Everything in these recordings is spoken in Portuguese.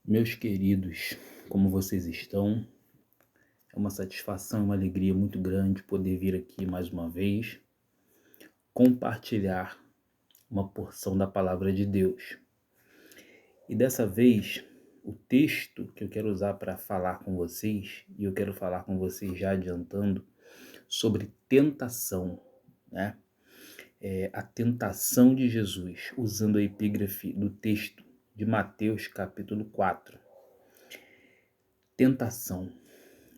Meus queridos, como vocês estão? É uma satisfação, uma alegria muito grande poder vir aqui mais uma vez compartilhar uma porção da palavra de Deus. E dessa vez, o texto que eu quero usar para falar com vocês, e eu quero falar com vocês já adiantando, sobre tentação, né? A tentação de Jesus, usando a epígrafe do texto de Mateus capítulo 4. Tentação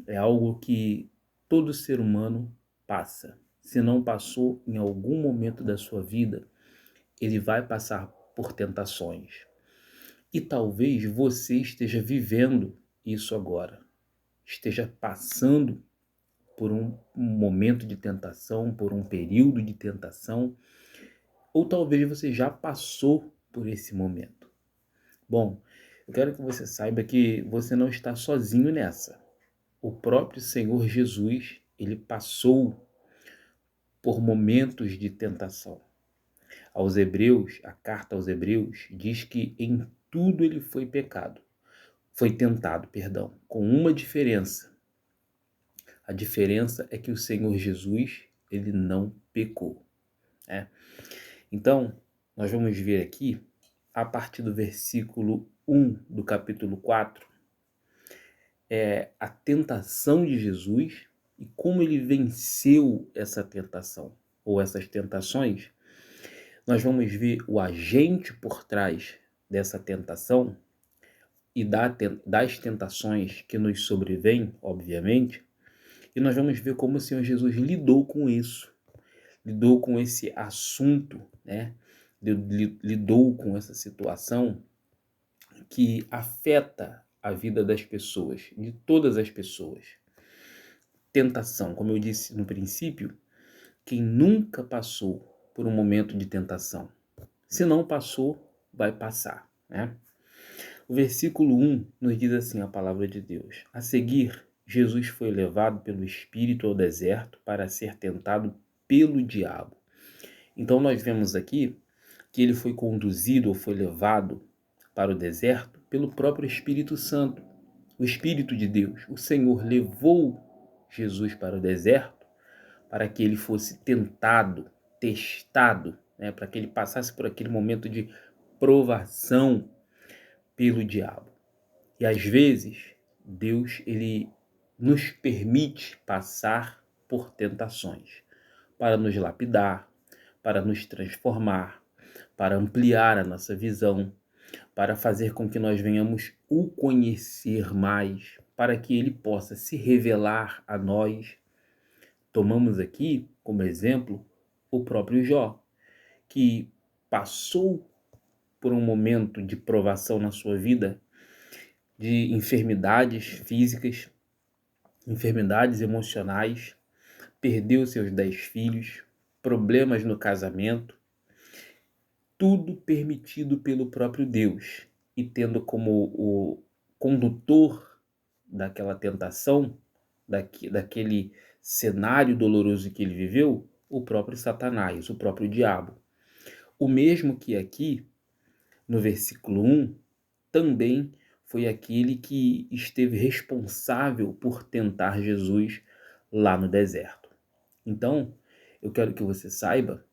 é algo que todo ser humano passa. Se não passou em algum momento da sua vida, ele vai passar por tentações. E talvez você esteja vivendo isso agora. Esteja passando por um momento de tentação, por um período de tentação, ou talvez você já passou por esse momento. Bom, eu quero que você saiba que você não está sozinho nessa. O próprio Senhor Jesus, ele passou por momentos de tentação. Aos Hebreus, a carta aos Hebreus diz que em tudo ele foi tentado, com uma diferença. A diferença é que o Senhor Jesus, ele não pecou, né? Então, nós vamos ver aqui, a partir do versículo 1 do capítulo 4, a tentação de Jesus e como ele venceu essa tentação, ou essas tentações. Nós vamos ver o agente por trás dessa tentação e das tentações que nos sobrevêm, obviamente, e nós vamos ver como o Senhor Jesus lidou com isso, lidou com esse assunto, né? Lidou com essa situação que afeta a vida das pessoas, de todas as pessoas. Tentação, como eu disse no princípio, quem nunca passou por um momento de tentação? Se não passou, vai passar, né? O versículo 1 nos diz assim a palavra de Deus. A seguir, Jesus foi levado pelo Espírito ao deserto para ser tentado pelo diabo. Então nós vemos aqui que ele foi conduzido ou foi levado para o deserto pelo próprio Espírito Santo. O Espírito de Deus, o Senhor, levou Jesus para o deserto para que ele fosse tentado, testado, né? Para que ele passasse por aquele momento de provação pelo diabo. E às vezes, Deus, ele nos permite passar por tentações para nos lapidar, para nos transformar, para ampliar a nossa visão, para fazer com que nós venhamos o conhecer mais, para que ele possa se revelar a nós. Tomamos aqui como exemplo o próprio Jó, que passou por um momento de provação na sua vida, de enfermidades físicas, enfermidades emocionais, perdeu seus 10 filhos, problemas no casamento, tudo permitido pelo próprio Deus, e tendo como o condutor daquela tentação, daquele cenário doloroso que ele viveu, o próprio Satanás, o próprio diabo. O mesmo que aqui, no versículo 1, também foi aquele que esteve responsável por tentar Jesus lá no deserto. Então, eu quero que você saiba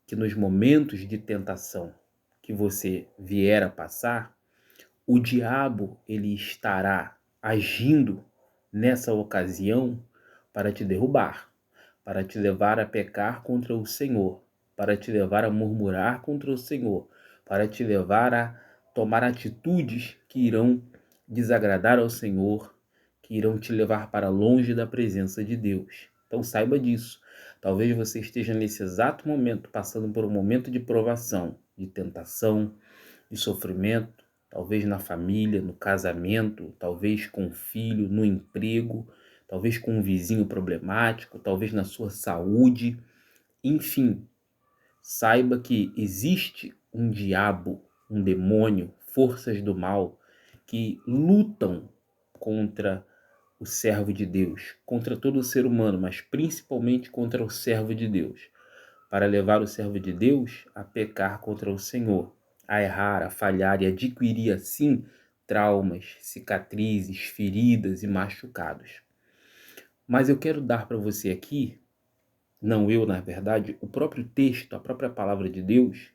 que nos momentos de tentação que você vier a passar, o diabo, ele estará agindo nessa ocasião para te derrubar, para te levar a pecar contra o Senhor, para te levar a murmurar contra o Senhor, para te levar a tomar atitudes que irão desagradar ao Senhor, que irão te levar para longe da presença de Deus. Então saiba disso. Talvez você esteja nesse exato momento passando por um momento de provação, de tentação, de sofrimento, talvez na família, no casamento, talvez com o filho, no emprego, talvez com um vizinho problemático, talvez na sua saúde. Enfim, saiba que existe um diabo, um demônio, forças do mal que lutam contra o servo de Deus, contra todo o ser humano, mas principalmente contra o servo de Deus, para levar o servo de Deus a pecar contra o Senhor, a errar, a falhar e adquirir assim traumas, cicatrizes, feridas e machucados. Mas eu quero dar para você aqui, não eu, na verdade, o próprio texto, a própria palavra de Deus,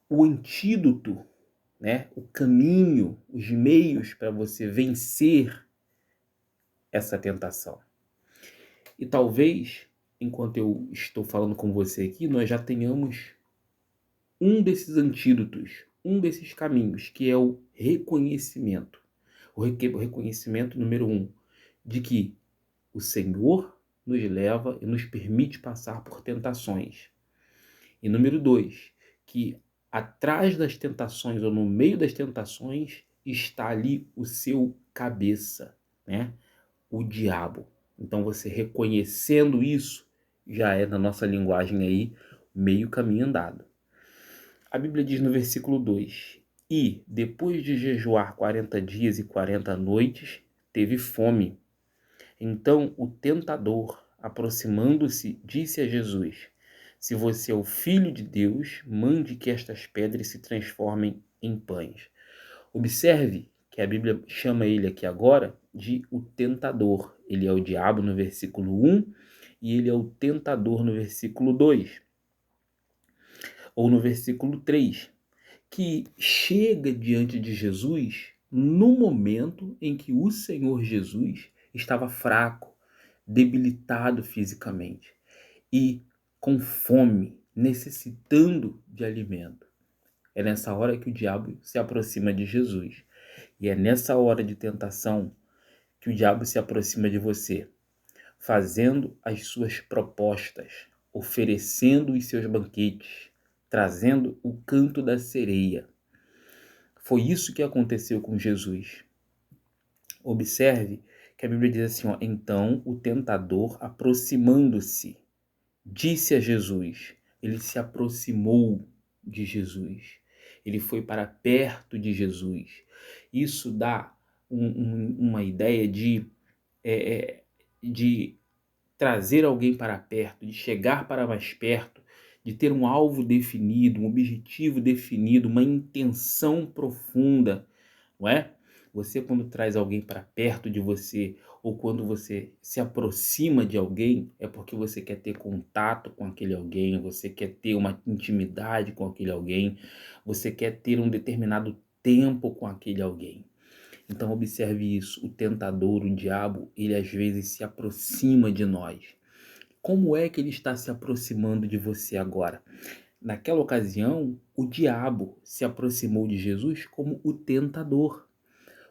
o antídoto, né? O caminho, os meios para você vencer essa tentação. E talvez, enquanto eu estou falando com você aqui, nós já tenhamos um desses antídotos, um desses caminhos, que é o reconhecimento. O reconhecimento número 1, de que o Senhor nos leva e nos permite passar por tentações. E número 2, que atrás das tentações ou no meio das tentações está ali o seu cabeça, né? O diabo. Então você reconhecendo isso já é na nossa linguagem aí meio caminho andado. A Bíblia diz no versículo 2: E depois de jejuar 40 dias e 40 noites, teve fome. Então o tentador, aproximando-se, disse a Jesus: Se você é o Filho de Deus, mande que estas pedras se transformem em pães. Observe que a Bíblia chama ele aqui agora de o tentador. Ele é o diabo no versículo 1 e ele é o tentador no versículo 2, ou no versículo 3, que chega diante de Jesus no momento em que o Senhor Jesus estava fraco, debilitado fisicamente e com fome, necessitando de alimento. É nessa hora que o diabo se aproxima de Jesus. E é nessa hora de tentação que o diabo se aproxima de você, fazendo as suas propostas, oferecendo os seus banquetes, trazendo o canto da sereia. Foi isso que aconteceu com Jesus. Observe que a Bíblia diz assim, ó, então o tentador, aproximando-se, disse a Jesus. Ele se aproximou de Jesus. Ele foi para perto de Jesus. Isso dá uma ideia de trazer alguém para perto, de chegar para mais perto, de ter um alvo definido, um objetivo definido, uma intenção profunda, não é? Você, quando traz alguém para perto de você, ou quando você se aproxima de alguém, é porque você quer ter contato com aquele alguém, você quer ter uma intimidade com aquele alguém, você quer ter um determinado tempo com aquele alguém. Então observe isso, o tentador, o diabo, ele às vezes se aproxima de nós. Como é que ele está se aproximando de você agora? Naquela ocasião, o diabo se aproximou de Jesus como o tentador.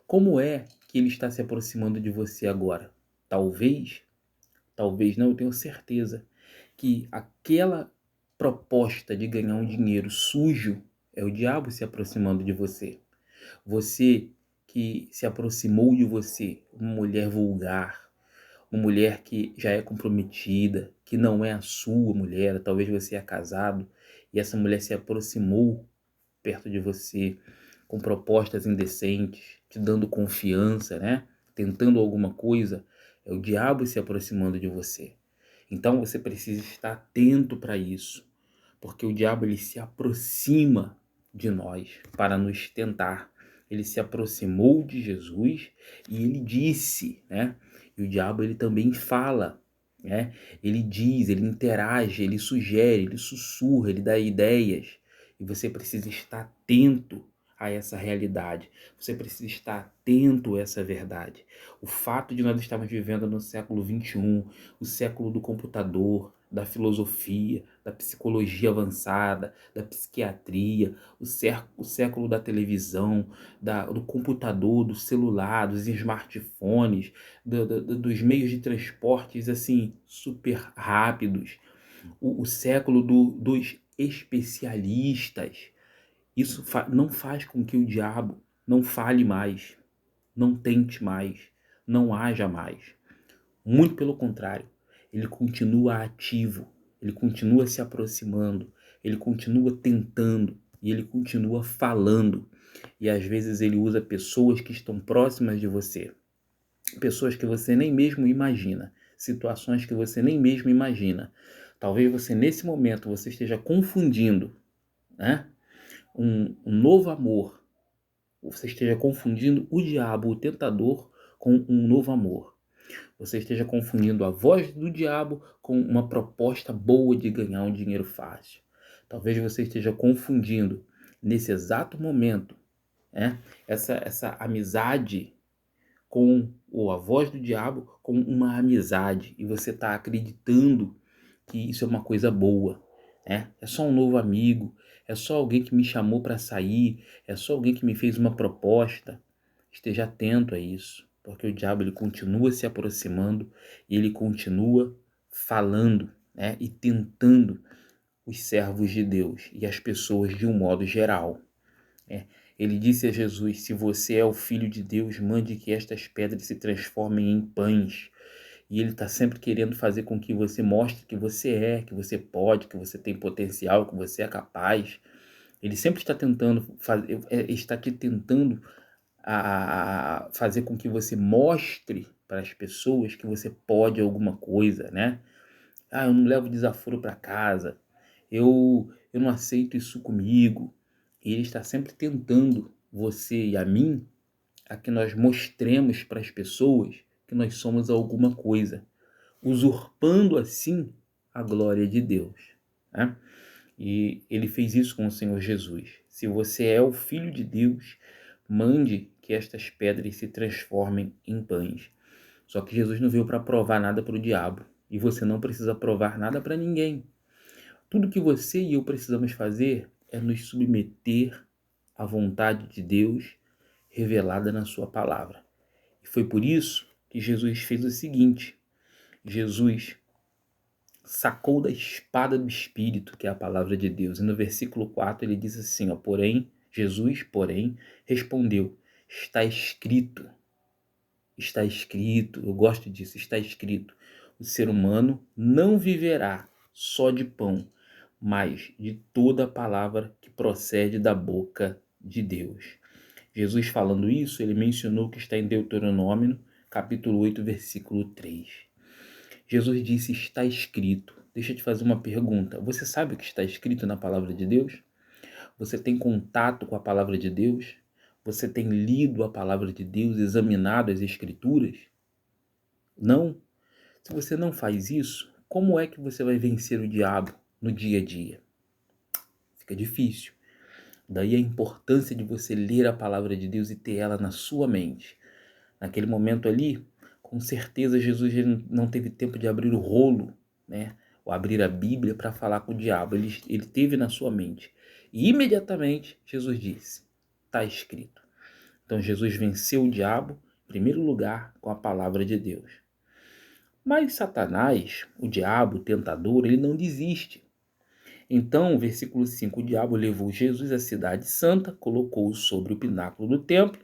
Como é que ele está se aproximando de você agora? Talvez não, eu tenho certeza que aquela proposta de ganhar um dinheiro sujo é o diabo se aproximando de você. Você que se aproximou de você, uma mulher vulgar, uma mulher que já é comprometida, que não é a sua mulher, talvez você é casado, e essa mulher se aproximou perto de você com propostas indecentes, te dando confiança, né? Tentando alguma coisa, é o diabo se aproximando de você. Então você precisa estar atento para isso, porque o diabo ele se aproxima de nós para nos tentar. Ele se aproximou de Jesus e ele disse, né? E o diabo ele também fala, né? Ele diz, ele interage, ele sugere, ele sussurra, ele dá ideias. E você precisa estar atento a essa realidade. Você precisa estar atento a essa verdade. O fato de nós estarmos vivendo no século XXI, o século do computador, da filosofia, da psicologia avançada, da psiquiatria, o século da televisão, do computador, do celular, dos smartphones, dos meios de transportes assim super rápidos, o século dos especialistas. Isso não faz com que o diabo não fale mais, não tente mais, não haja mais. Muito pelo contrário, ele continua ativo, ele continua se aproximando, ele continua tentando e ele continua falando. E às vezes ele usa pessoas que estão próximas de você, pessoas que você nem mesmo imagina, situações que você nem mesmo imagina. Talvez você nesse momento você esteja confundindo, né? Um novo amor, você esteja confundindo o diabo, o tentador, com um novo amor. Você esteja confundindo a voz do diabo com uma proposta boa de ganhar um dinheiro fácil. Talvez você esteja confundindo, nesse exato momento, né, essa amizade ou a voz do diabo com uma amizade. E você está acreditando que isso é uma coisa boa, né? É só um novo amigo, é só alguém que me chamou para sair, é só alguém que me fez uma proposta. Esteja atento a isso, porque o diabo ele continua se aproximando e ele continua falando, né? E tentando os servos de Deus e as pessoas de um modo geral. Ele disse a Jesus: se você é o Filho de Deus, mande que estas pedras se transformem em pães. E ele está sempre querendo fazer com que você mostre que que você pode, que você tem potencial, que você é capaz. Ele sempre está tentando está te tentando fazer com que você mostre para as pessoas que você pode alguma coisa, né? Eu não levo desaforo para casa, eu não aceito isso comigo. E ele está sempre tentando você e a mim a que nós mostremos para as pessoas que nós somos alguma coisa, usurpando assim a glória de Deus, né? E ele fez isso com o Senhor Jesus. Se você é o Filho de Deus, mande que estas pedras se transformem em pães. Só que Jesus não veio para provar nada para o diabo. E você não precisa provar nada para ninguém. Tudo que você e eu precisamos fazer é nos submeter à vontade de Deus revelada na sua palavra. E foi por isso que Jesus fez o seguinte: Jesus sacou da espada do Espírito, que é a palavra de Deus. E no versículo 4 ele diz assim, Jesus, respondeu: está escrito, eu gosto disso, está escrito, o ser humano não viverá só de pão, mas de toda a palavra que procede da boca de Deus. Jesus falando isso, ele mencionou que está em Deuteronômio, capítulo 8, versículo 3. Jesus disse, está escrito. Deixa eu te fazer uma pergunta. Você sabe o que está escrito na palavra de Deus? Você tem contato com a palavra de Deus? Você tem lido a palavra de Deus, examinado as escrituras? Não? Se você não faz isso, como é que você vai vencer o diabo no dia a dia? Fica difícil. Daí a importância de você ler a palavra de Deus e ter ela na sua mente. Naquele momento ali, com certeza Jesus não teve tempo de abrir o rolo, né? Ou abrir a Bíblia para falar com o diabo. Ele teve na sua mente. E imediatamente Jesus disse, está escrito. Então Jesus venceu o diabo, em primeiro lugar, com a palavra de Deus. Mas Satanás, o diabo, o tentador, ele não desiste. Então, versículo 5, o diabo levou Jesus à cidade santa, colocou-o sobre o pináculo do templo.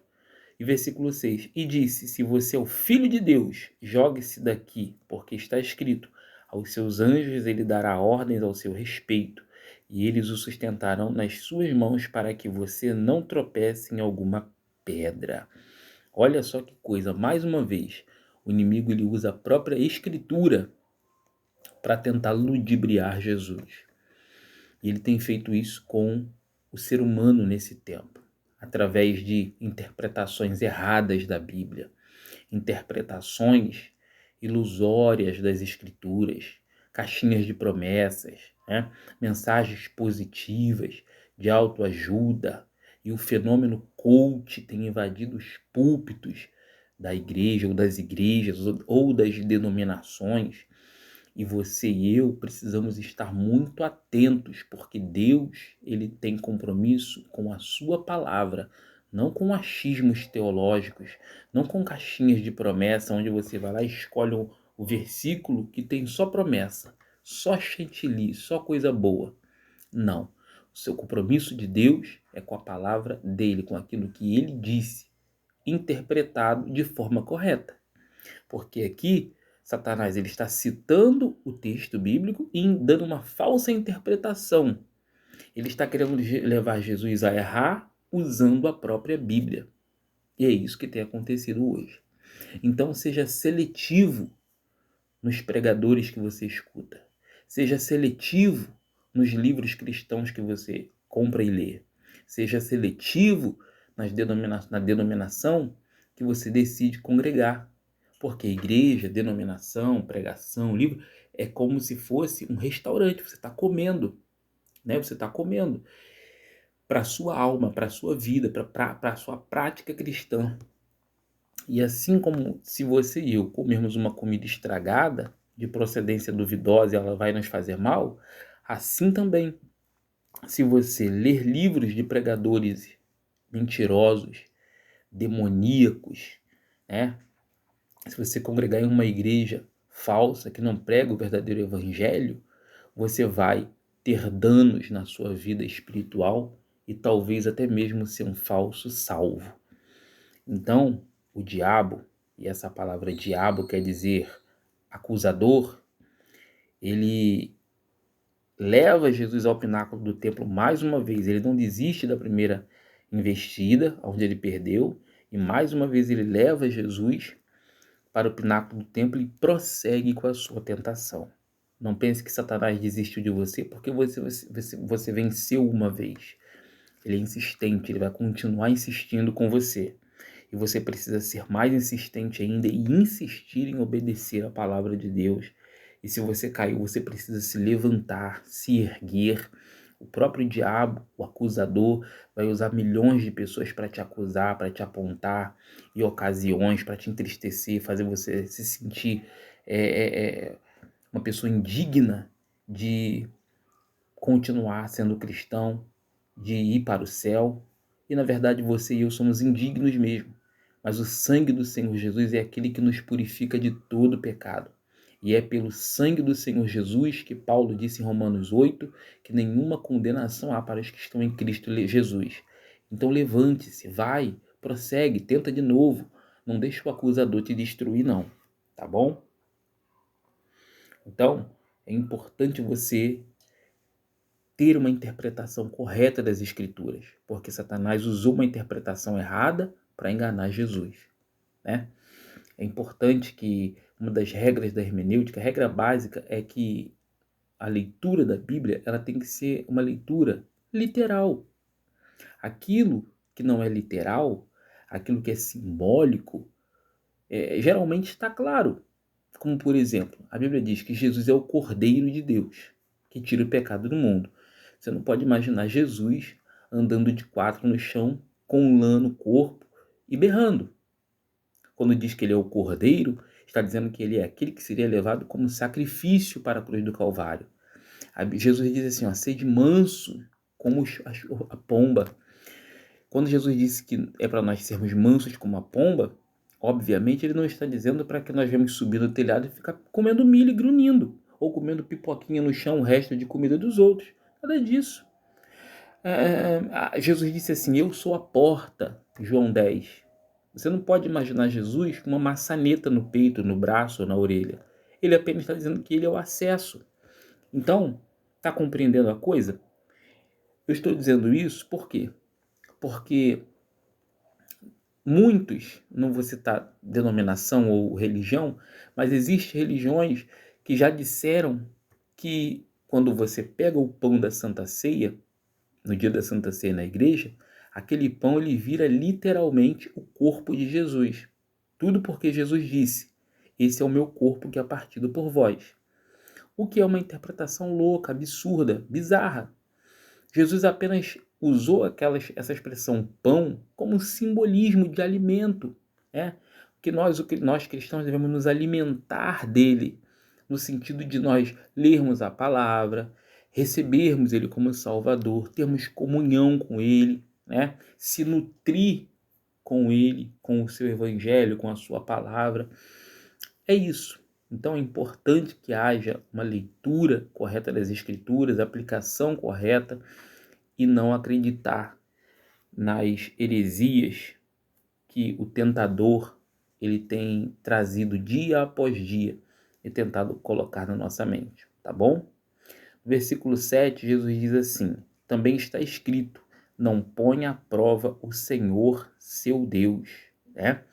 E versículo 6, e disse, se você é o Filho de Deus, jogue-se daqui, porque está escrito, aos seus anjos ele dará ordens ao seu respeito, e eles o sustentarão nas suas mãos para que você não tropece em alguma pedra. Olha só que coisa, mais uma vez, o inimigo ele usa a própria escritura para tentar ludibriar Jesus. E ele tem feito isso com o ser humano nesse tempo, através de interpretações erradas da Bíblia, interpretações ilusórias das Escrituras, caixinhas de promessas, né? Mensagens positivas, de autoajuda, e o fenômeno coach tem invadido os púlpitos da igreja ou das igrejas ou das denominações. E você e eu precisamos estar muito atentos, porque Deus ele tem compromisso com a sua palavra, não com achismos teológicos, não com caixinhas de promessa, onde você vai lá e escolhe o versículo que tem só promessa, só chantilly, só coisa boa. Não. O seu compromisso de Deus é com a palavra dele, com aquilo que ele disse, interpretado de forma correta. Porque aqui Satanás ele está citando o texto bíblico e dando uma falsa interpretação. Ele está querendo levar Jesus a errar usando a própria Bíblia. E é isso que tem acontecido hoje. Então seja seletivo nos pregadores que você escuta. Seja seletivo nos livros cristãos que você compra e lê. Seja seletivo na denominação que você decide congregar. Porque igreja, denominação, pregação, livro, é como se fosse um restaurante. Você está comendo, né? Você está comendo para a sua alma, para a sua vida, para a sua prática cristã. E assim como se você e eu comermos uma comida estragada, de procedência duvidosa, e ela vai nos fazer mal, assim também, se você ler livros de pregadores mentirosos, demoníacos, né? Se você congregar em uma igreja falsa que não prega o verdadeiro evangelho, você vai ter danos na sua vida espiritual e talvez até mesmo ser um falso salvo. Então, o diabo, e essa palavra diabo quer dizer acusador, ele leva Jesus ao pináculo do templo mais uma vez. Ele não desiste da primeira investida, onde ele perdeu, e mais uma vez ele leva Jesus para o pináculo do templo e prossegue com a sua tentação. Não pense que Satanás desistiu de você porque você venceu uma vez. Ele é insistente, ele vai continuar insistindo com você. E você precisa ser mais insistente ainda e insistir em obedecer a palavra de Deus. E se você caiu, você precisa se levantar, se erguer. O próprio diabo, o acusador, vai usar milhões de pessoas para te acusar, para te apontar, e ocasiões para te entristecer, fazer você se sentir uma pessoa indigna de continuar sendo cristão, de ir para o céu. E na verdade você e eu somos indignos mesmo. Mas o sangue do Senhor Jesus é aquele que nos purifica de todo pecado. E é pelo sangue do Senhor Jesus que Paulo disse em Romanos 8 que nenhuma condenação há para os que estão em Cristo Jesus. Então levante-se, vai, prossegue, tenta de novo. Não deixe o acusador te destruir, não. Tá bom? Então, é importante você ter uma interpretação correta das Escrituras, porque Satanás usou uma interpretação errada para enganar Jesus, né? É importante que uma das regras da hermenêutica, a regra básica é que a leitura da Bíblia ela tem que ser uma leitura literal. Aquilo que não é literal, aquilo que é simbólico, geralmente está claro. Como, por exemplo, a Bíblia diz que Jesus é o Cordeiro de Deus, que tira o pecado do mundo. Você não pode imaginar Jesus andando de quatro no chão, com lã no corpo e berrando. Quando diz que ele é o Cordeiro, está dizendo que ele é aquele que seria levado como sacrifício para a cruz do Calvário. Jesus diz assim, ó, sede manso como a pomba. Quando Jesus disse que é para nós sermos mansos como a pomba, obviamente ele não está dizendo para que nós vamos subir no telhado e ficar comendo milho e grunhindo, ou comendo pipoquinha no chão, o resto de comida dos outros. Nada disso. Jesus disse assim, eu sou a porta, João 10. Você não pode imaginar Jesus com uma maçaneta no peito, no braço ou na orelha. Ele apenas está dizendo que ele é o acesso. Então, está compreendendo a coisa? Eu estou dizendo isso por quê? Porque muitos, não vou citar denominação ou religião, mas existem religiões que já disseram que quando você pega o pão da Santa Ceia, no dia da Santa Ceia na igreja, aquele pão ele vira literalmente o corpo de Jesus. Tudo porque Jesus disse, esse é o meu corpo que é partido por vós. O que é uma interpretação louca, absurda, bizarra. Jesus apenas usou essa expressão pão como simbolismo de alimento, né? O que nós cristãos devemos nos alimentar dele, no sentido de nós lermos a palavra, recebermos ele como Salvador, termos comunhão com ele, né? Se nutrir com ele, com o seu evangelho, com a sua palavra. É isso. Então é importante que haja uma leitura correta das Escrituras, aplicação correta, e não acreditar nas heresias que o tentador ele tem trazido dia após dia e tentado colocar na nossa mente, tá bom? No versículo 7, Jesus diz assim, também está escrito, não ponha à prova o Senhor seu Deus, né?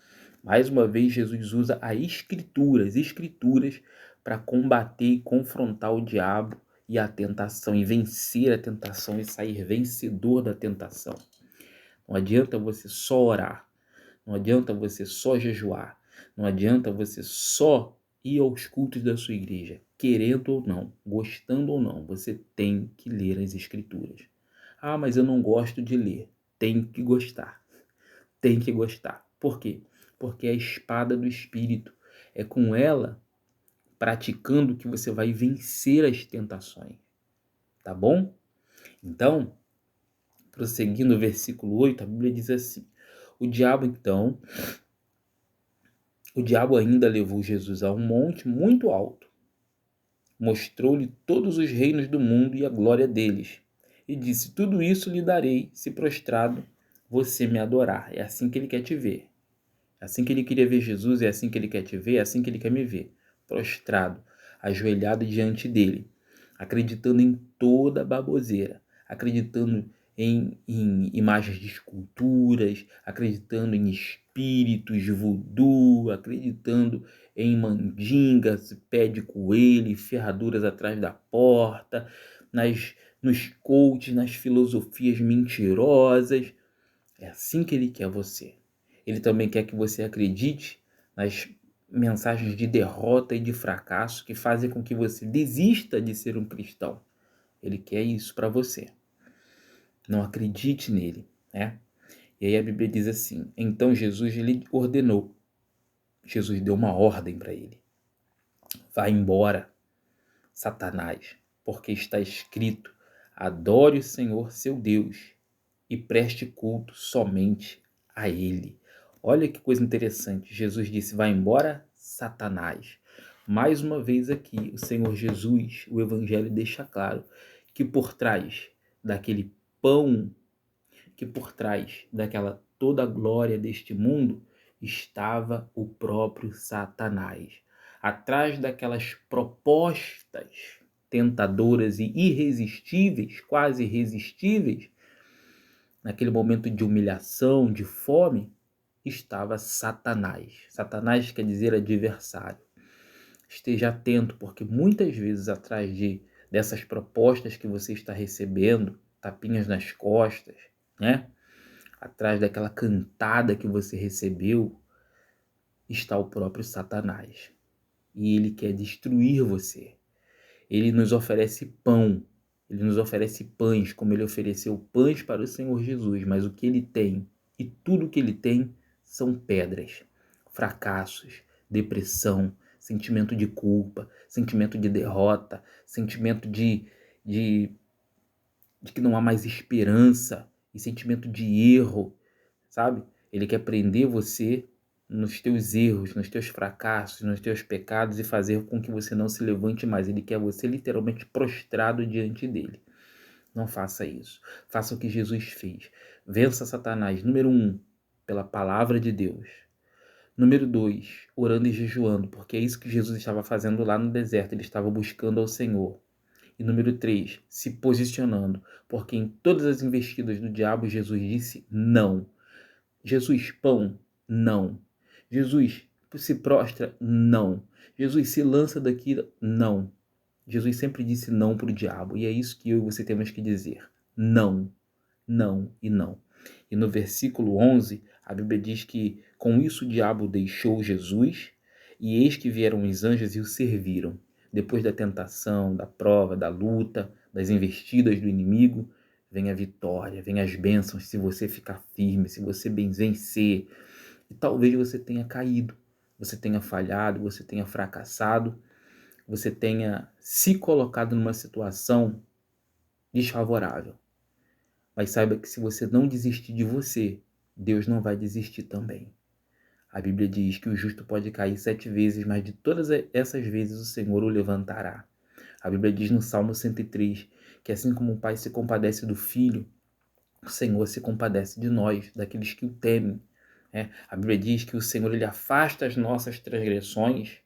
Mais uma vez, Jesus usa as escrituras para combater e confrontar o diabo e a tentação, e vencer a tentação e sair vencedor da tentação. Não adianta você só orar. Não adianta você só jejuar. Não adianta você só ir aos cultos da sua igreja. Querendo ou não, gostando ou não, você tem que ler as escrituras. Ah, mas eu não gosto de ler. Tem que gostar. Tem que gostar. Por quê? Porque é a espada do Espírito. É com ela, praticando, que você vai vencer as tentações. Tá bom? Então, prosseguindo o versículo 8, a Bíblia diz assim: o diabo ainda levou Jesus a um monte muito alto, mostrou-lhe todos os reinos do mundo e a glória deles, e disse: tudo isso lhe darei, se prostrado você me adorar. É assim que ele quer te ver. É assim que ele queria ver Jesus, é assim que ele quer te ver, é assim que ele quer me ver. Prostrado, ajoelhado diante dele, acreditando em toda a baboseira, acreditando em imagens de esculturas, acreditando em espíritos de voodoo, acreditando em mandingas, pé de coelho, ferraduras atrás da porta, nos coaches, nas filosofias mentirosas. É assim que ele quer você. Ele também quer que você acredite nas mensagens de derrota e de fracasso que fazem com que você desista de ser um cristão. Ele quer isso para você. Não acredite nele, né? E aí a Bíblia diz assim: então Jesus lhe ordenou. Jesus deu uma ordem para ele: vá embora, Satanás, porque está escrito: adore o Senhor seu Deus e preste culto somente a ele. Olha que coisa interessante. Jesus disse: vai embora, Satanás. Mais uma vez aqui, o Senhor Jesus, o Evangelho deixa claro que por trás daquele pão, que por trás daquela toda a glória deste mundo, estava o próprio Satanás. Atrás daquelas propostas tentadoras e irresistíveis, quase irresistíveis, naquele momento de humilhação, de fome, estava Satanás. Satanás quer dizer adversário. Esteja atento, porque muitas vezes atrás dessas propostas que você está recebendo, tapinhas nas costas, né? Atrás daquela cantada que você recebeu, está o próprio Satanás. E ele quer destruir você. Ele nos oferece pão, ele nos oferece pães, como ele ofereceu pães para o Senhor Jesus, mas o que ele tem, e tudo o que ele tem, são pedras, fracassos, depressão, sentimento de culpa, sentimento de derrota, sentimento de, de que não há mais esperança, e sentimento de erro, sabe? Ele quer prender você nos teus erros, nos teus fracassos, nos teus pecados e fazer com que você não se levante mais. Ele quer você literalmente prostrado diante dele. Não faça isso. Faça o que Jesus fez. Vença Satanás. Número 1, pela palavra de Deus. Número 2, orando e jejuando, porque é isso que Jesus estava fazendo lá no deserto. Ele estava buscando ao Senhor. E número 3, se posicionando, porque em todas as investidas do diabo, Jesus disse não. Jesus, pão? Não. Jesus, se prostra? Não. Jesus, se lança daqui? Não. Jesus sempre disse não para o diabo, e é isso que eu e você temos que dizer. Não, não e não. E no versículo 11, a Bíblia diz que com isso o diabo deixou Jesus, e eis que vieram os anjos e o serviram. Depois da tentação, da prova, da luta, das investidas do inimigo, vem a vitória, vem as bênçãos se você ficar firme, se você bem vencer. E talvez você tenha caído, você tenha falhado, você tenha fracassado, você tenha se colocado numa situação desfavorável. Mas saiba que se você não desistir de você, Deus não vai desistir também. A Bíblia diz que o justo pode cair 7 vezes, mas de todas essas vezes o Senhor o levantará. A Bíblia diz no Salmo 103 que assim como o pai se compadece do filho, o Senhor se compadece de nós, daqueles que o temem. A Bíblia diz que o Senhor ele afasta as nossas transgressões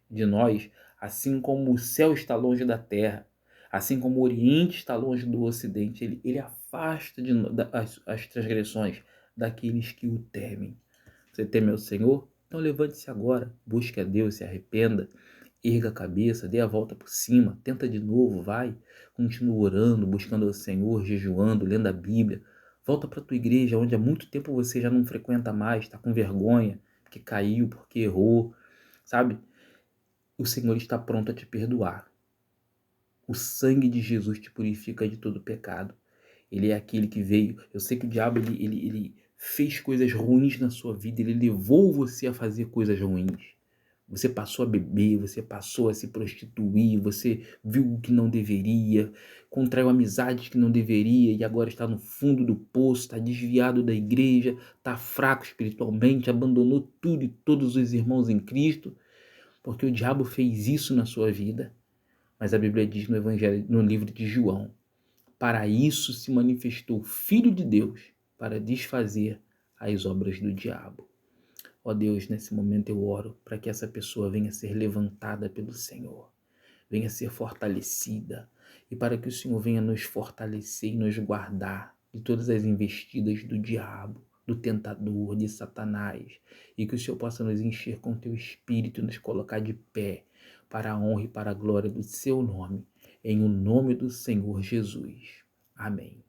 de nós, assim como o céu está longe da terra, assim como o Oriente está longe do Ocidente. Ele afasta as transgressões daqueles que o temem. Você teme ao Senhor? Então levante-se agora, busque a Deus, se arrependa erga a cabeça, dê a volta por cima, tenta de novo, vai, continua orando, buscando o Senhor, jejuando, lendo a Bíblia. Volta para a tua igreja, onde há muito tempo você já não frequenta mais, está com vergonha, porque caiu, porque errou, sabe? O Senhor está pronto a te perdoar. O sangue de Jesus te purifica de todo pecado. Ele é aquele que veio. Eu sei que o diabo ele fez coisas ruins na sua vida, ele levou você a fazer coisas ruins. Você passou a beber, você passou a se prostituir, você viu o que não deveria, contraiu amizades que não deveria e agora está no fundo do poço, está desviado da igreja, está fraco espiritualmente, abandonou tudo e todos os irmãos em Cristo, porque o diabo fez isso na sua vida. Mas a Bíblia diz no Evangelho, no livro de João, para isso se manifestou o Filho de Deus, para desfazer as obras do diabo. Ó Deus, nesse momento eu oro para que essa pessoa venha ser levantada pelo Senhor, venha ser fortalecida, e para que o Senhor venha nos fortalecer e nos guardar de todas as investidas do diabo, do tentador, de Satanás, e que o Senhor possa nos encher com teu Espírito e nos colocar de pé para a honra e para a glória do seu nome, em o nome do Senhor Jesus. Amém.